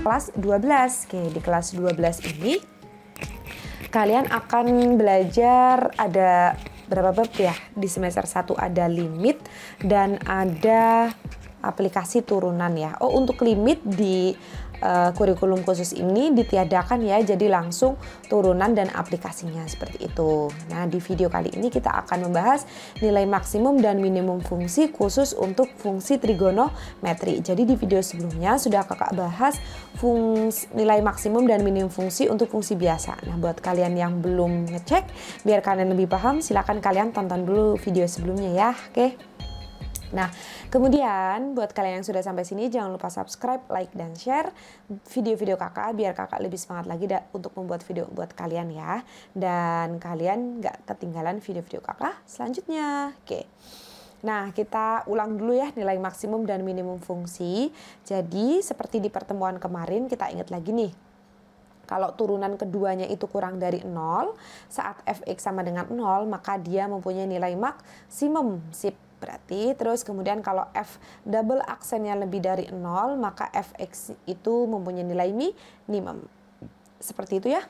kelas 12. Oke, di kelas 12 ini kalian akan belajar ada berapa bab ya? Di semester 1 ada limit dan ada aplikasi turunan ya. Oh, untuk limit di kurikulum khusus ini ditiadakan ya, jadi langsung turunan dan aplikasinya seperti itu. Nah, di video kali ini kita akan membahas nilai maksimum dan minimum fungsi khusus untuk fungsi trigonometri. Jadi di video sebelumnya sudah kakak bahas nilai maksimum dan minimum fungsi untuk fungsi biasa. Nah, buat kalian yang belum ngecek, biar kalian lebih paham, silakan kalian tonton dulu video sebelumnya ya, oke? Nah, kemudian buat kalian yang sudah sampai sini jangan lupa subscribe, like, dan share video-video kakak biar kakak lebih semangat lagi untuk membuat video buat kalian ya. Dan kalian nggak ketinggalan video-video kakak selanjutnya. Oke. Nah, kita ulang dulu ya nilai maksimum dan minimum fungsi. Jadi, seperti di pertemuan kemarin kita ingat lagi nih. Kalau turunan keduanya itu kurang dari 0, saat fx sama dengan 0, maka dia mempunyai nilai maksimum. Sip. Berarti terus kemudian kalau f double aksennya lebih dari 0, maka fx itu mempunyai nilai minimum. Seperti itu ya.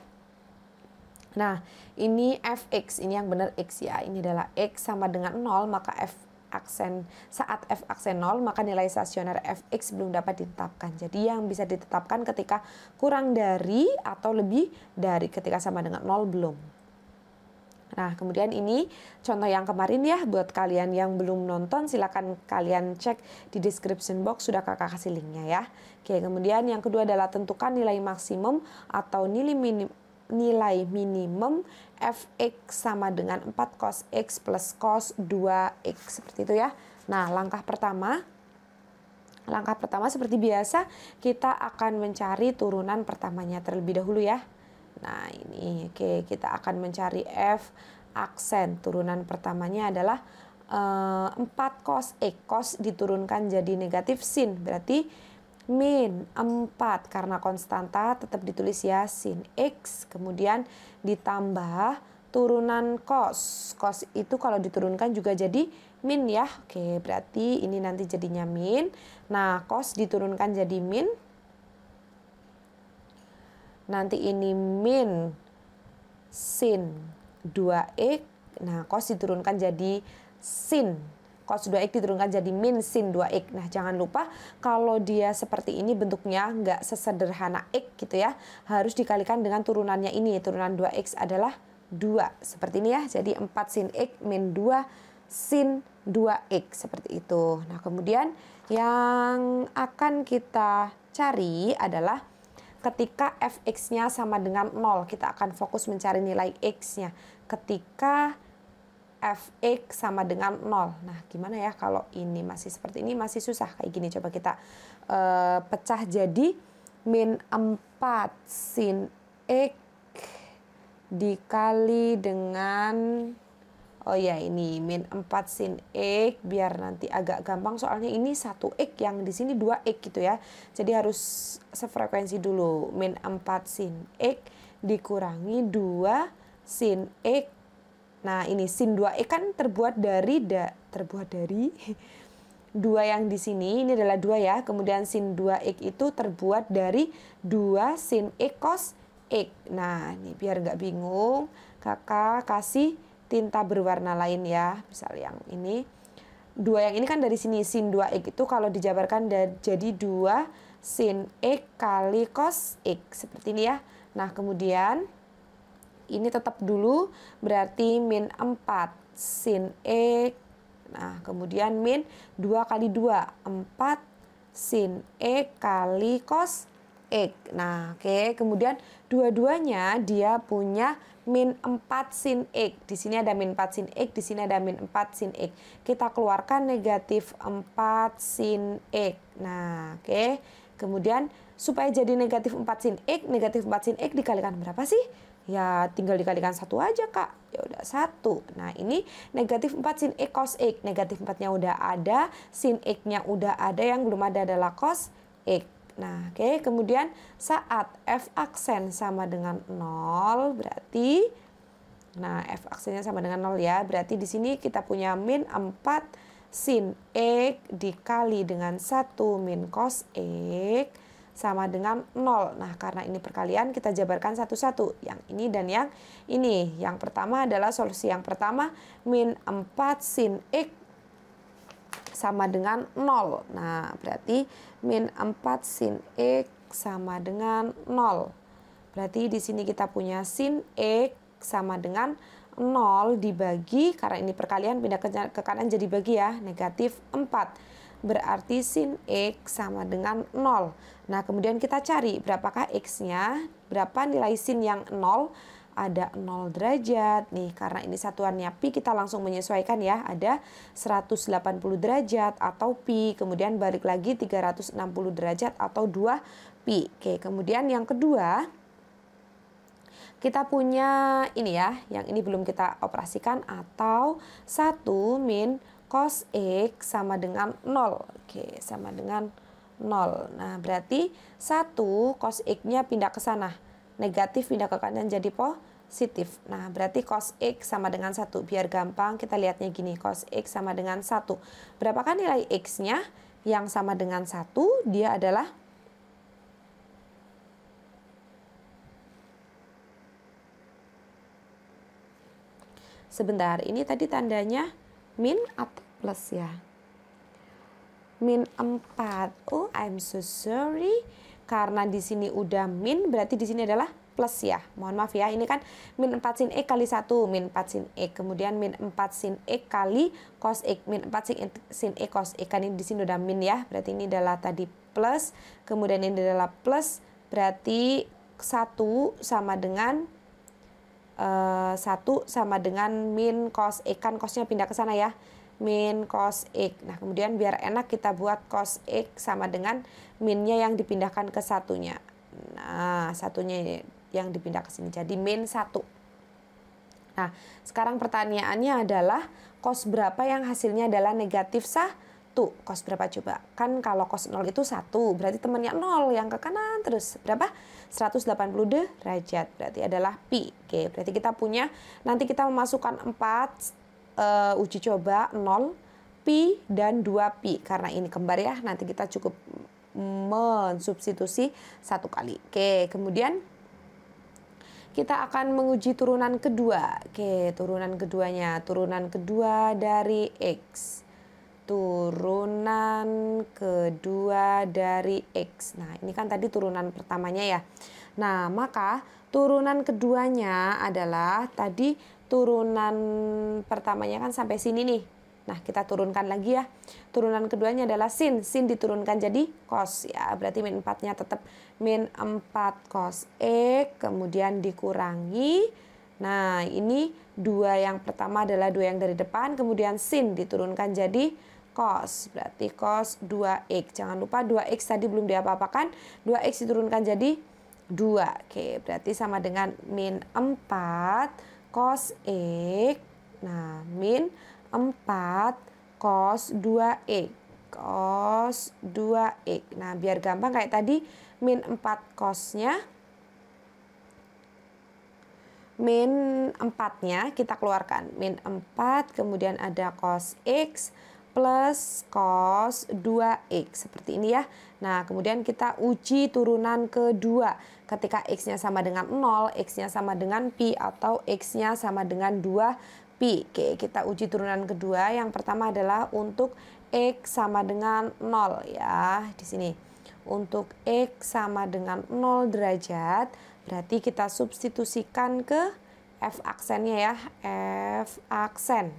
Nah, ini fx, ini yang benar x ya. Ini adalah x sama dengan 0, maka saat f aksen 0, maka nilai stasioner fx belum dapat ditetapkan. Jadi yang bisa ditetapkan ketika kurang dari atau lebih dari, ketika sama dengan 0 belum. Nah, kemudian ini contoh yang kemarin ya, buat kalian yang belum nonton silahkan kalian cek di description box, sudah kakak kasih linknya ya. Oke, kemudian yang kedua adalah tentukan nilai maksimum atau nilai minimum fx sama dengan 4 cos x plus cos 2x, seperti itu ya. Nah, langkah pertama seperti biasa kita akan mencari turunan pertamanya terlebih dahulu ya. Nah, ini oke, kita akan mencari f aksen. Turunan pertamanya adalah 4 cos x. Cos diturunkan jadi negatif sin, berarti min 4, karena konstanta tetap ditulis ya sin x. Kemudian ditambah turunan cos. Cos itu kalau diturunkan juga jadi min ya. Oke, berarti ini nanti jadinya min. Nah, cos diturunkan jadi min. Nanti ini min sin 2x. Nah, cos diturunkan jadi sin. Cos 2x diturunkan jadi min sin 2x. Nah, jangan lupa kalau dia seperti ini bentuknya nggak sesederhana x gitu ya. Harus dikalikan dengan turunannya ini. Turunan 2x adalah 2. Seperti ini ya. Jadi 4 sin x min 2 sin 2x. Seperti itu. Nah, kemudian yang akan kita cari adalah ketika fx-nya sama dengan 0, kita akan fokus mencari nilai x-nya. Ketika fx sama dengan 0. Nah, gimana ya kalau ini masih seperti ini, masih susah kayak gini. Coba kita pecah jadi min 4 sin x dikali dengan, oh ya ini min 4 sin x, biar nanti agak gampang soalnya ini 1x, yang di sini 2x gitu ya. Jadi harus sefrekuensi dulu. Min 4 sin x dikurangi 2 sin x. Nah, ini sin 2x kan terbuat dari 2 yang di sini, ini adalah 2 ya. Kemudian sin 2x itu terbuat dari 2 sin x cos x. Nah, ini biar nggak bingung, kakak kasih tinta berwarna lain ya. Misal yang ini 2 yang ini kan dari sini, sin 2x itu kalau dijabarkan jadi 2 sin x kali cos x, seperti ini ya. Nah, kemudian ini tetap dulu, berarti min 4 sin x. Nah, kemudian min 2 kali 2, 4 sin x kali cos x. Nah, oke, kemudian dua-duanya dia punya min 4 sin x. Di sini ada min 4 sin x, di sini ada min 4 sin x. Kita keluarkan negatif 4 sin x. Nah, oke. Kemudian supaya jadi negatif 4 sin x, negatif 4 sin x dikalikan berapa sih? Ya tinggal dikalikan 1 aja, Kak. Ya udah 1. Nah, ini negatif 4 sin x cos x. Negatif 4-nya udah ada, sin x-nya udah ada, yang belum ada adalah cos x. Nah, oke. Kemudian saat f aksen sama dengan 0, berarti nah f aksennya sama dengan 0 ya. Berarti di sini kita punya min 4 sin x dikali dengan 1 min cos x sama dengan 0. Nah, karena ini perkalian kita jabarkan satu-satu. Yang ini dan yang ini. Yang pertama adalah solusi yang pertama, min 4 sin X sama dengan 0. Nah, berarti min 4 sin X sama dengan 0. Berarti di sini kita punya sin X sama dengan 0 dibagi, karena ini perkalian pindah ke kanan jadi bagi ya, negatif 4. Berarti sin X sama dengan 0. Nah, kemudian kita cari berapakah X-nya, berapa nilai sin yang 0. Ada 0 derajat. Nih, karena ini satuannya pi, kita langsung menyesuaikan ya. Ada 180 derajat atau pi. Kemudian balik lagi 360 derajat atau 2 pi. Oke, kemudian yang kedua, kita punya ini ya, yang ini belum kita operasikan, atau 1 min cos X sama dengan 0. Oke, sama dengan 0. Nah, berarti 1 cos X-nya pindah ke sana. Negatif pindah ke kanan jadi positif. Nah, berarti cos X sama dengan 1. Biar gampang kita lihatnya gini, cos X sama dengan 1. Berapakah nilai X-nya? Yang sama dengan 1, dia adalah sebentar, ini tadi tandanya min atau plus ya? Min 4. Oh, I'm so sorry. Karena di sini udah min, berarti di sini adalah plus ya. Mohon maaf ya, ini kan min 4 sin X kali 1, min 4 sin X. Kemudian min 4 sin X kali cos X, min 4 sin X cos X. Kan ini di sini udah min ya, berarti ini adalah tadi plus. Kemudian ini adalah plus, berarti 1 sama dengan 1 sama dengan min cos X, kan cosnya pindah ke sana ya, min cos X. Nah, kemudian biar enak kita buat cos X sama dengan minnya yang dipindahkan ke satunya. Nah, satunya yang dipindah ke sini jadi min 1. Nah, sekarang pertanyaannya adalah cos berapa yang hasilnya adalah negatif 1? Cos berapa coba? Kan kalau cos 0 itu 1, berarti temannya 0 yang ke kanan terus. Berapa? 180 derajat. Berarti adalah pi. Oke, berarti kita punya, nanti kita memasukkan 4 uji coba 0, pi, dan 2 pi. Karena ini kembar ya, nanti kita cukup mensubstitusi 1 kali. Oke, kemudian kita akan menguji turunan kedua. Oke, turunan keduanya. Turunan kedua dari X. Turunan kedua dari X. Nah, ini kan tadi turunan pertamanya ya. Nah, maka turunan keduanya adalah tadi turunan pertamanya kan sampai sini nih. Nah, kita turunkan lagi ya. Turunan keduanya adalah sin. Sin diturunkan jadi cos ya. Berarti min 4-nya tetap min 4 cos X. Kemudian dikurangi. Nah, ini 2 yang pertama adalah 2 yang dari depan. Kemudian sin diturunkan jadi cos. Berarti cos 2X. Jangan lupa 2X tadi belum diapa-apakan. 2X diturunkan jadi 2. Oke, berarti sama dengan min 4 cos X. Nah, min 4 cos 2X. Cos 2X. Nah, biar gampang kayak tadi, min 4 cosnya, min 4-nya kita keluarkan. Min 4, kemudian ada cos X plus cos 2X. Seperti ini ya. Nah, kemudian kita uji turunan kedua. Ketika X-nya sama dengan 0, X-nya sama dengan pi, atau X-nya sama dengan 2 pi. Oke, kita uji turunan kedua. Yang pertama adalah untuk X sama dengan 0 ya. Di sini. Untuk X sama dengan 0 derajat, berarti kita substitusikan ke F aksennya ya. F aksen.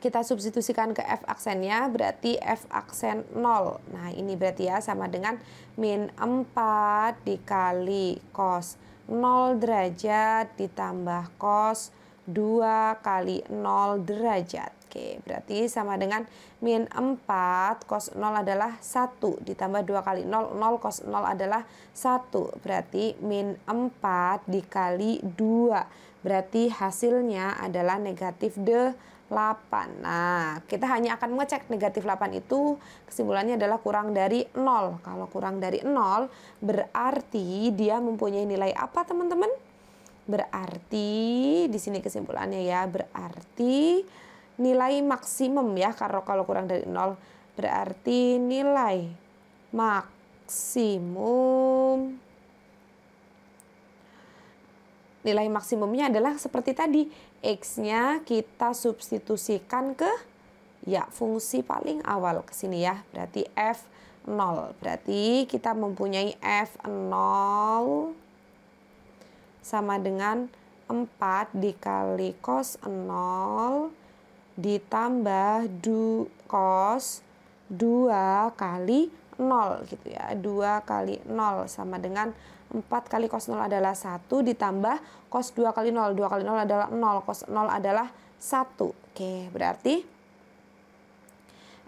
Kita substitusikan ke F aksennya, berarti F aksen 0. Nah, ini berarti ya sama dengan min 4 dikali cos 0 derajat ditambah cos 2 kali 0 derajat. Oke, berarti sama dengan min 4 cos 0 adalah 1 ditambah 2 kali 0, 0 cos 0 adalah 1. Berarti min 4 dikali 2. Berarti hasilnya adalah negatif 8. Nah, kita hanya akan mengecek negatif 8 itu kesimpulannya adalah kurang dari 0. Kalau kurang dari 0 berarti dia mempunyai nilai apa, teman-teman? Berarti di sini kesimpulannya ya, berarti nilai maksimum ya. Kalau kurang dari 0 berarti nilai maksimum maksimum. Nilai maksimumnya adalah seperti tadi, X-nya kita substitusikan ke ya fungsi paling awal ke sini ya. Berarti F0. Berarti kita mempunyai F0 sama dengan 4 dikali cos 0 ditambah cos 2 kali 0 gitu ya. 2 kali 0 sama dengan 4 kali cos 0 adalah 1 ditambah cos 2 kali 0. 2 kali 0 adalah 0, cos 0 adalah 1. Oke, berarti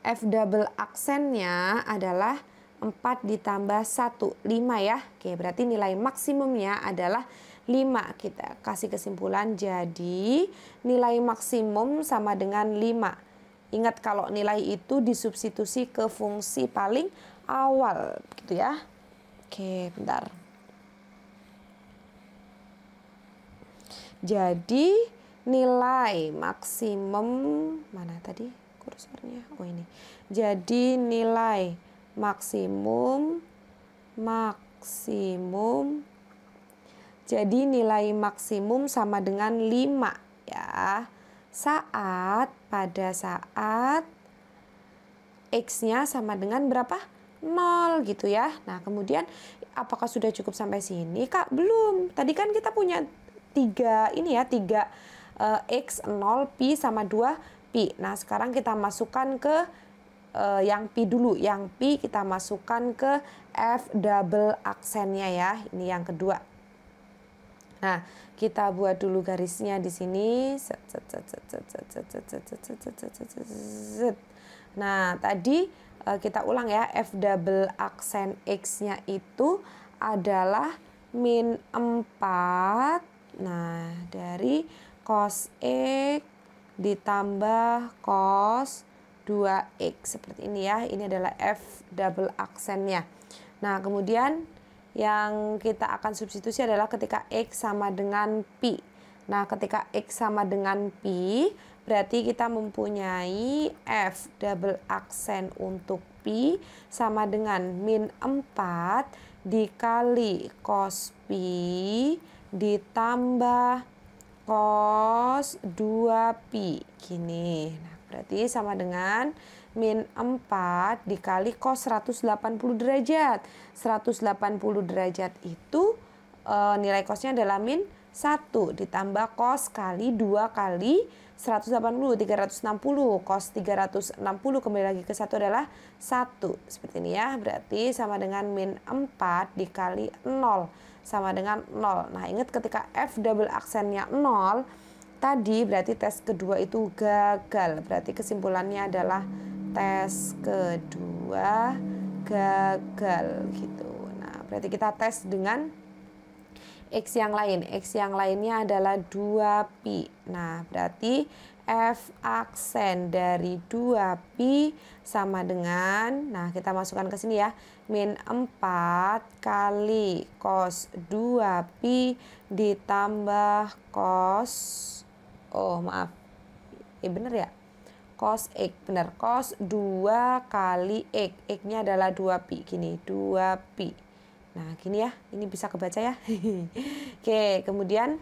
F double aksennya adalah 4 ditambah 1, 5 ya. Oke, berarti nilai maksimumnya adalah 5. Kita kasih kesimpulan, jadi nilai maksimum sama dengan 5. Ingat kalau nilai itu disubstitusi ke fungsi paling awal gitu ya. Oke, bentar. Jadi nilai maksimum, mana tadi kursornya? Oh ini. Jadi nilai maksimum jadi nilai maksimum sama dengan 5 ya. Pada saat X-nya sama dengan berapa? 0 gitu ya. Nah, kemudian apakah sudah cukup sampai sini, Kak? Belum. Tadi kan kita punya 3 X, 0, Pi sama 2 Pi. Nah, sekarang kita masukkan ke yang Pi dulu. Yang Pi kita masukkan ke F double aksennya ya. Ini yang kedua. Nah, kita buat dulu garisnya di sini. Nah, tadi kita ulang ya. F double aksen X-nya itu adalah min 4. Nah, dari cos X ditambah cos 2X seperti ini ya. Ini adalah F double aksennya. Nah, kemudian yang kita akan substitusi adalah ketika X sama dengan Pi. Nah, ketika X sama dengan Pi, berarti kita mempunyai F double aksen untuk Pi sama dengan min 4 dikali cos Pi ditambah cos 2Pi. Gini. Nah, berarti sama dengan min 4 dikali cos 180 derajat. 180 derajat itu nilai cosnya adalah min 1 ditambah cos kali 2 kali 180, 360. Cos 360 kembali lagi ke 1 adalah 1. Seperti ini ya. Berarti sama dengan min 4 dikali 0 sama dengan 0. Nah, ingat ketika F double aksennya 0 tadi, berarti tes kedua itu gagal. Berarti kesimpulannya adalah tes kedua gagal gitu. Nah, berarti kita tes dengan X yang lain. X yang lainnya adalah 2Pi. Nah, berarti F aksen dari 2Pi sama dengan, nah kita masukkan ke sini ya, min 4 kali cos 2Pi ditambah cos, oh maaf, bener ya? Cos X, benar, cos 2 kali X, X-nya adalah 2Pi, gini, 2Pi. Nah, gini ya, ini bisa kebaca ya. Oke, kemudian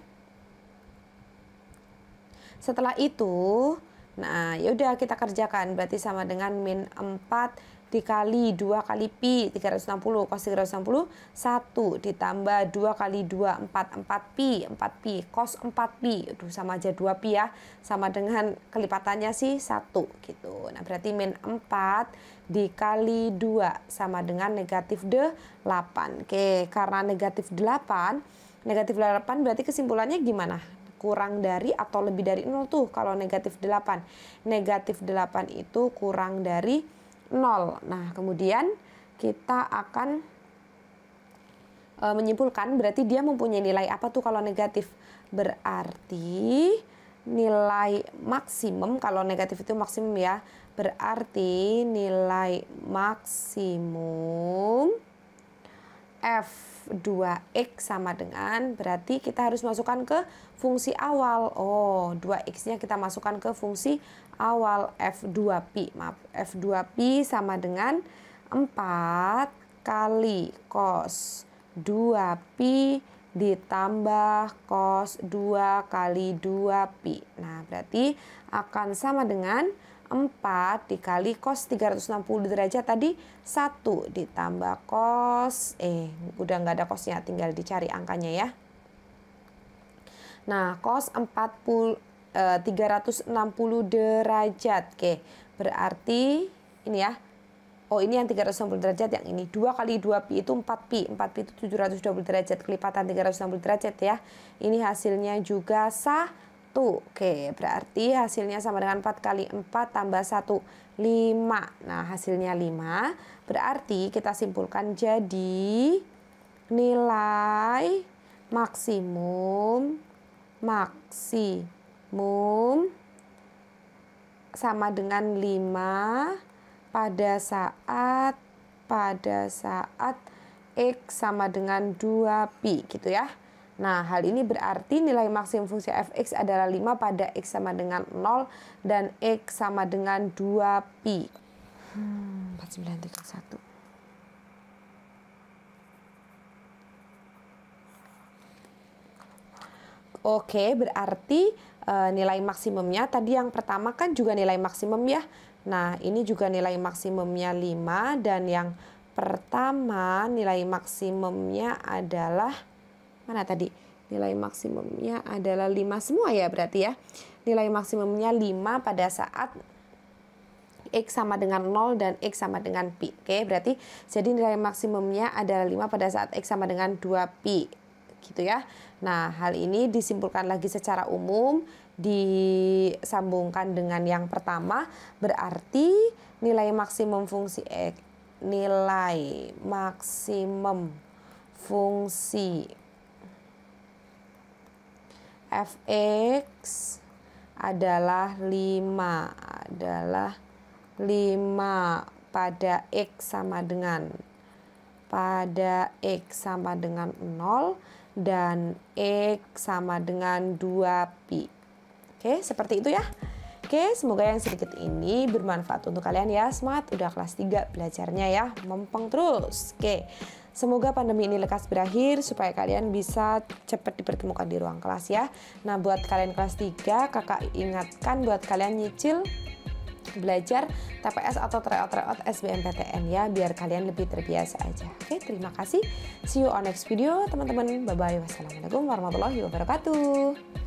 setelah itu, nah yaudah kita kerjakan, berarti sama dengan min 4 dikali 2 kali Pi, 360, cos 360, 1 ditambah 2 kali 2, 4Pi, 4Pi, cos 4Pi, aduh sama aja 2Pi ya, sama dengan kelipatannya sih 1 gitu. Nah, berarti min 4 dikali 2 sama dengan negatif 8. Oke, karena negatif 8 berarti kesimpulannya gimana? Kurang dari atau lebih dari 0 tuh kalau negatif 8. Negatif 8 itu kurang dari 0. Nah, kemudian kita akan menyimpulkan berarti dia mempunyai nilai apa tuh kalau negatif. Berarti nilai maksimum, kalau negatif itu maksimum ya, berarti nilai maksimum F2X sama dengan, berarti kita harus masukkan ke fungsi awal. Oh, 2X-nya kita masukkan ke fungsi awal F2Pi. Maaf, F2Pi sama dengan 4 kali kali cos 2pi ditambah cos 2 kali 2pi. Nah, berarti akan sama dengan 4 dikali cos 360 derajat tadi 1 ditambah cos, udah nggak ada cosnya, tinggal dicari angkanya ya. Nah, cos 360 derajat. Oke, berarti ini ya. Oh, ini yang 360 derajat, yang ini 2 kali 2pi itu 4pi. 4pi itu 720 derajat, kelipatan 360 derajat ya. Ini hasilnya juga 1. Oke, berarti hasilnya sama dengan 4 kali 4 tambah 1, 5. Nah, hasilnya 5. Berarti kita simpulkan jadi nilai maksimum sama dengan 5 pada saat X sama dengan 2pi gitu ya. Nah, hal ini berarti nilai maksimum fungsi fx adalah 5 pada X sama dengan 0 dan X sama dengan 2pi. 4931. Oke, berarti nilai maksimumnya tadi yang pertama kan juga nilai maksimum ya. Nah, ini juga nilai maksimumnya 5 dan yang pertama nilai maksimumnya adalah mana tadi? Nilai maksimumnya adalah 5 semua ya berarti ya. Nilai maksimumnya 5 pada saat X sama dengan 0 dan X sama dengan pi. Oke, berarti jadi nilai maksimumnya adalah 5 pada saat X sama dengan 2pi. Gitu ya. Nah, hal ini disimpulkan lagi secara umum, disambungkan dengan yang pertama, berarti nilai maksimum fungsi X, nilai maksimum fungsi fx adalah 5 pada X sama dengan 0 dan X sama dengan 2pi. Oke, seperti itu ya. Oke, semoga yang sedikit ini bermanfaat untuk kalian ya. Semangat, udah kelas 3 belajarnya ya. Mempeng terus. Oke, semoga pandemi ini lekas berakhir supaya kalian bisa cepat dipertemukan di ruang kelas ya. Nah, buat kalian kelas 3, kakak ingatkan buat kalian nyicil belajar TPS atau tryout SBMPTN ya, biar kalian lebih terbiasa aja. Oke, terima kasih. See you on next video teman-teman. Bye bye. Wassalamualaikum warahmatullahi wabarakatuh.